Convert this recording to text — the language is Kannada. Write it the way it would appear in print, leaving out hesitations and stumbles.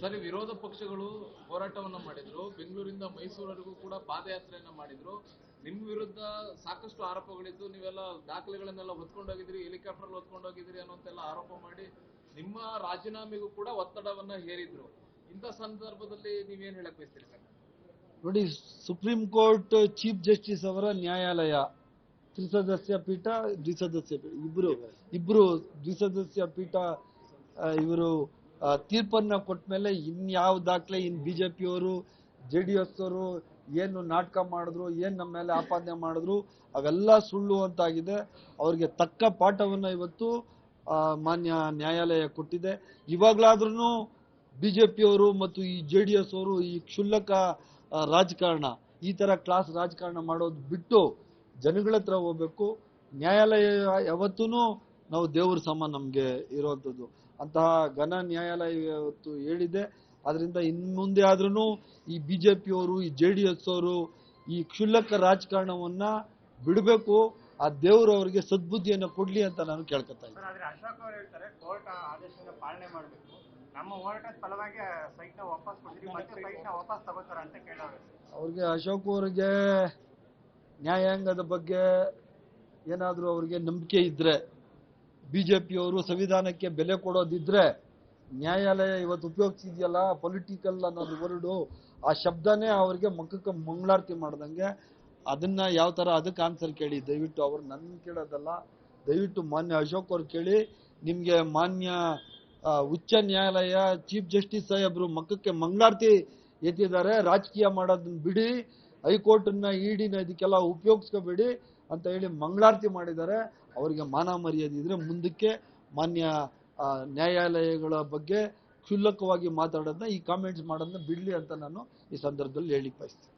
ಸರಿ, ವಿರೋಧ ಪಕ್ಷಗಳು ಹೋರಾಟವನ್ನ ಮಾಡಿದ್ರು, ಬೆಂಗಳೂರಿಂದ ಮೈಸೂರವರೆಗೂ ಕೂಡ ಪಾದಯಾತ್ರೆಯನ್ನ ಮಾಡಿದ್ರು. ನಿಮ್ ವಿರುದ್ಧ ಸಾಕಷ್ಟು ಆರೋಪಗಳಿದ್ದು, ನೀವೆಲ್ಲ ದಾಖಲೆಗಳನ್ನೆಲ್ಲ ಹೊತ್ಕೊಂಡೋಗಿದ್ರಿ, ಹೆಲಿಕಾಪ್ಟರ್ ಹೊತ್ಕೊಂಡೋಗಿದ್ರಿ ಅನ್ನೋಂತೆಲ್ಲ ಆರೋಪ ಮಾಡಿ ನಿಮ್ಮ ರಾಜೀನಾಮೆಗೂ ಕೂಡ ಒತ್ತಡವನ್ನ ಹೇರಿದ್ರು. ಇಂಥ ಸಂದರ್ಭದಲ್ಲಿ ನೀವೇನ್ ಹೇಳಕ್ ಬಯಸ್ತೀರಿ ಸರ್? ನೋಡಿ, ಸುಪ್ರೀಂ ಕೋರ್ಟ್ ಚೀಫ್ ಜಸ್ಟಿಸ್ ಅವರ ನ್ಯಾಯಾಲಯ ತ್ರಿಸದಸ್ಯ ಪೀಠ, ದ್ವಿಸದಸ್ಯ ಪೀಠ, ಇಬ್ರು ದ್ವಿಸದಸ್ಯ ಪೀಠ ಇವರು ತೀರ್ಪನ್ನ ಕೊಟ್ಟ ಮೇಲೆ ಇನ್ಯಾವ ದಾಖಲೆ, ಬಿಜೆಪಿಯವರು JDS ಅವರು ಏನು ನಾಟಕ ಮಾಡಿದ್ರು, ಏನ್ ನಮ್ಮ ಮೇಲೆ ಆಪಾದನೆ ಮಾಡಿದ್ರು, ಅವೆಲ್ಲ ಸುಳ್ಳು ಅಂತಾಗಿದೆ. ಅವ್ರಿಗೆ ತಕ್ಕ ಪಾಠವನ್ನ ಇವತ್ತು ಮಾನ್ಯ ನ್ಯಾಯಾಲಯ ಕೊಟ್ಟಿದೆ. ಇವಾಗ್ಲಾದ್ರೂ ಬಿಜೆಪಿಯವರು ಮತ್ತು ಈ JDS ಅವರು ಈ ಕ್ಷುಲ್ಲಕ ರಾಜಕಾರಣ, ಈ ತರ ಕ್ಲಾಸ್ ರಾಜಕಾರಣ ಮಾಡೋದು ಬಿಟ್ಟು ಜನಗಳ ಹತ್ರ ಹೋಗ್ಬೇಕು. ನ್ಯಾಯಾಲಯ ಯಾವತ್ತೂ ನಾವು ದೇವ್ರ ಸಮ ನಮ್ಗೆ ಇರುವಂತದ್ದು. ಅಂತಹ ಘನ ನ್ಯಾಯಾಲಯ ಇವತ್ತು ಹೇಳಿದೆ. ಆದ್ರಿಂದ ಇನ್ಮುಂದೆ ಆದ್ರೂ ಈ ಬಿಜೆಪಿಯವರು, ಈ JDS ಅವರು ಈ ಕ್ಷುಲ್ಲಕ ರಾಜಕಾರಣವನ್ನ ಬಿಡಬೇಕು. ಆ ದೇವರು ಅವರಿಗೆ ಸದ್ಬುದ್ಧಿಯನ್ನ ಕೊಡ್ಲಿ ಅಂತ ನಾನು ಕೇಳ್ಕೊತಾ ಇದ್ದೀನಿ. ಅಶೋಕ್ ಅವರು ಹೇಳ್ತಾರೆ, ಕೋರ್ಟ್ ಆದೇಶನ ಪಾಲನೆ ಮಾಡಬೇಕು, ನಮ್ಮ ಹೋರಾಟದ ಫಲವಾಗಿ ಸೈಟ್ನ ವಾಪಸ್ ಕೊಡ್ತೀವಿ, ಮತ್ತೆ ಸೈಟ್ನ ವಾಪಸ್ ತಗೋತಾರ ಅಂತ ಕೇಳೋರು. ಅವ್ರಿಗೆ, ಅಶೋಕ್ ಅವರಿಗೆ ನ್ಯಾಯಾಂಗದ ಬಗ್ಗೆ ಏನಾದ್ರೂ ಅವ್ರಿಗೆ ನಂಬಿಕೆ ಇದ್ರೆ, ಬಿಜೆಪಿಯವರು ಸಂವಿಧಾನಕ್ಕೆ ಬೆಲೆ ಕೊಡೋದಿದ್ರೆ, ನ್ಯಾಯಾಲಯ ಇವತ್ತು ಉಪಯೋಗಿಸಿದೆಯಲ್ಲ ಪೊಲಿಟಿಕಲ್ ಅನ್ನೋದು ವರ್ಡು, ಆ ಶಬ್ದನೇ ಅವ್ರಿಗೆ ಮುಖಕ್ಕೆ ಮಂಗಳಾರತಿ ಮಾಡ್ದಂಗೆ. ಅದನ್ನ ಯಾವ ತರ, ಅದಕ್ಕೆ ಆನ್ಸರ್ ಕೇಳಿ ದಯವಿಟ್ಟು. ಅವ್ರು ನನ್ನ ಕೇಳೋದಲ್ಲ, ದಯವಿಟ್ಟು ಮಾನ್ಯ ಅಶೋಕ್ ಅವ್ರು ಕೇಳಿ. ನಿಮ್ಗೆ ಮಾನ್ಯ ಉಚ್ಚ ನ್ಯಾಯಾಲಯ ಚೀಫ್ ಜಸ್ಟಿಸ್ ಸಾಹೇಬ್ರು ಮಕ್ಕಕ್ಕೆ ಮಂಗಳಾರತಿ ಎತ್ತಿದ್ದಾರೆ. ರಾಜಕೀಯ ಮಾಡೋದನ್ನ ಬಿಡಿ, ಹೈಕೋರ್ಟ್ನ EDನ ಇದಕ್ಕೆಲ್ಲ ಉಪಯೋಗಿಸ್ಕೋಬೇಡಿ ಅಂತ ಹೇಳಿ ಮಂಗಳಾರತಿ ಮಾಡಿದ್ದಾರೆ. ಅವರಿಗೆ ಮಾನ ಮರ್ಯಾದೆ ಇದ್ರೆ ಮುಂದಕ್ಕೆ ಮಾನ್ಯ ನ್ಯಾಯಾಲಯಗಳ ಬಗ್ಗೆ ಕ್ಷುಲ್ಲಕವಾಗಿ ಮಾತಾಡೋದನ್ನ, ಈ ಕಾಮೆಂಟ್ಸ್ ಮಾಡೋದನ್ನ ಬಿಡ್ಲಿ ಅಂತ ನಾನು ಈ ಸಂದರ್ಭದಲ್ಲಿ ಹೇಳಿಕ್ ಬಯಸ್ತೀನಿ.